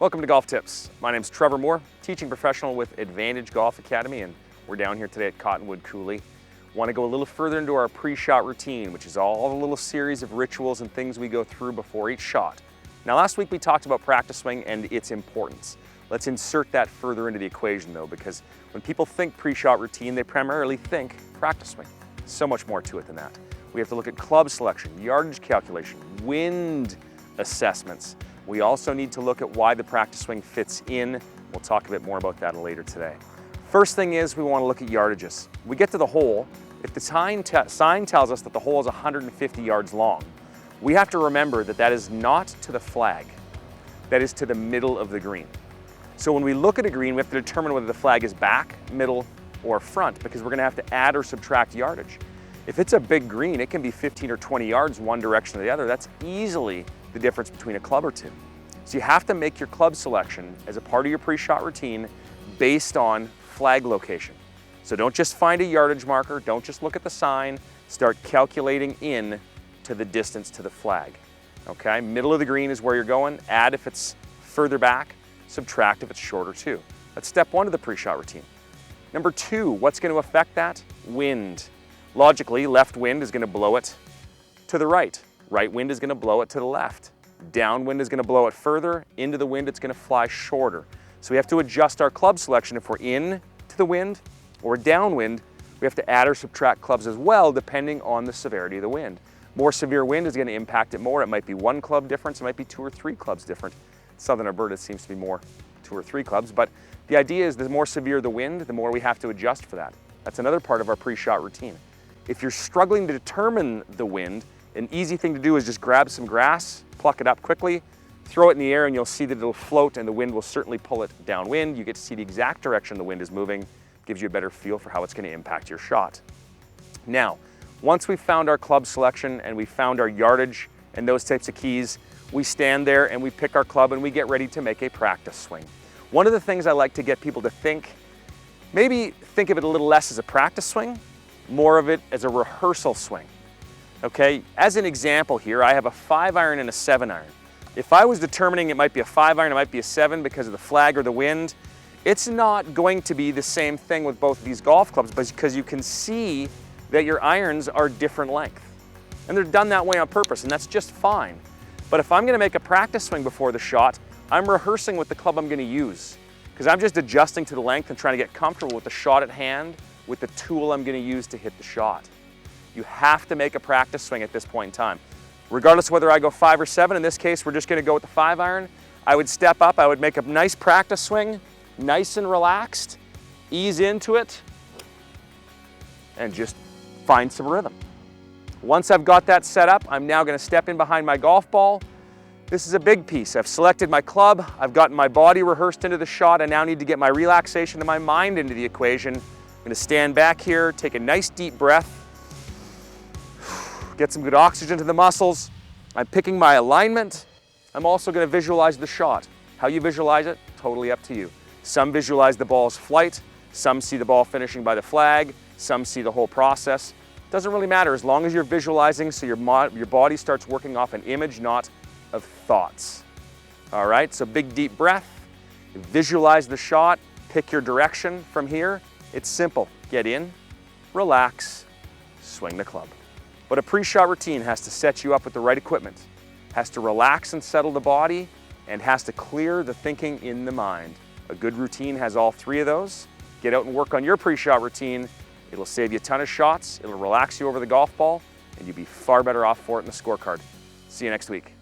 Welcome to Golf Tips. My name's Trevor Moore, teaching professional with Advantage Golf Academy, and we're down here today at Cottonwood Coulee. Want to go a little further into our pre-shot routine, which is all the little series of rituals and things we go through before each shot. Now last week we talked about practice swing and its importance. Let's insert that further into the equation though, because when people think pre-shot routine, they primarily think practice swing. So much more to it than that. We have to look at club selection, yardage calculation, wind assessments. We also need to look at why the practice swing fits in. We'll talk a bit more about that later today. First thing is we want to look at yardages. We get to the hole. If the sign tells us that the hole is 150 yards long, we have to remember that that is not to the flag. That is to the middle of the green. So when we look at a green, we have to determine whether the flag is back, middle, or front, because we're going to have to add or subtract yardage. If it's a big green, it can be 15 or 20 yards one direction or the other. That's easily the difference between a club or two. So you have to make your club selection as a part of your pre-shot routine based on flag location. So don't just find a yardage marker, don't just look at the sign, start calculating in to the distance to the flag. Okay, middle of the green is where you're going, add if it's further back, subtract if it's shorter too. That's step one of the pre-shot routine. Number two, what's going to affect that? Wind. Logically, left wind is going to blow it to the right. Right wind is going to blow it to the left. Downwind is going to blow it further. Into the wind, it's going to fly shorter. So we have to adjust our club selection. If we're in to the wind or downwind, we have to add or subtract clubs as well, depending on the severity of the wind. More severe wind is going to impact it more. It might be one club difference. It might be two or three clubs different. Southern Alberta seems to be more 2 or 3 clubs. But the idea is the more severe the wind, the more we have to adjust for that. That's another part of our pre-shot routine. If you're struggling to determine the wind, an easy thing to do is just grab some grass, pluck it up quickly, throw it in the air, and you'll see that it'll float and the wind will certainly pull it downwind. You get to see the exact direction the wind is moving. Gives you a better feel for how it's going to impact your shot. Now, once we've found our club selection and we found our yardage and those types of keys, we stand there and we pick our club and we get ready to make a practice swing. One of the things I like to get people to think, maybe think of it a little less as a practice swing, more of it as a rehearsal swing. Okay, as an example here, I have a 5-iron and a 7-iron. If I was determining it might be a 5-iron, it might be a 7 because of the flag or the wind, it's not going to be the same thing with both of these golf clubs, because you can see that your irons are different length. And they're done that way on purpose, and that's just fine. But if I'm going to make a practice swing before the shot, I'm rehearsing with the club I'm going to use, because I'm just adjusting to the length and trying to get comfortable with the shot at hand, with the tool I'm going to use to hit the shot. You have to make a practice swing at this point in time. Regardless of whether I go 5 or 7, in this case we're just going to go with the 5-iron. I would step up, I would make a nice practice swing, nice and relaxed, ease into it, and just find some rhythm. Once I've got that set up, I'm now going to step in behind my golf ball. This is a big piece. I've selected my club, I've gotten my body rehearsed into the shot. I now need to get my relaxation and my mind into the equation. I'm going to stand back here, take a nice deep breath, get some good oxygen to the muscles. I'm picking my alignment. I'm also going to visualize the shot. How you visualize it, totally up to you. Some visualize the ball's flight, some see the ball finishing by the flag, some see the whole process. Doesn't really matter as long as you're visualizing so your body starts working off an image, not of thoughts. All right, so big deep breath, visualize the shot, pick your direction from here. It's simple. Get in, relax, swing the club. But a pre-shot routine has to set you up with the right equipment, has to relax and settle the body, and has to clear the thinking in the mind. A good routine has all 3 of those. Get out and work on your pre-shot routine. It'll save you a ton of shots, it'll relax you over the golf ball, and you'll be far better off for it in the scorecard. See you next week.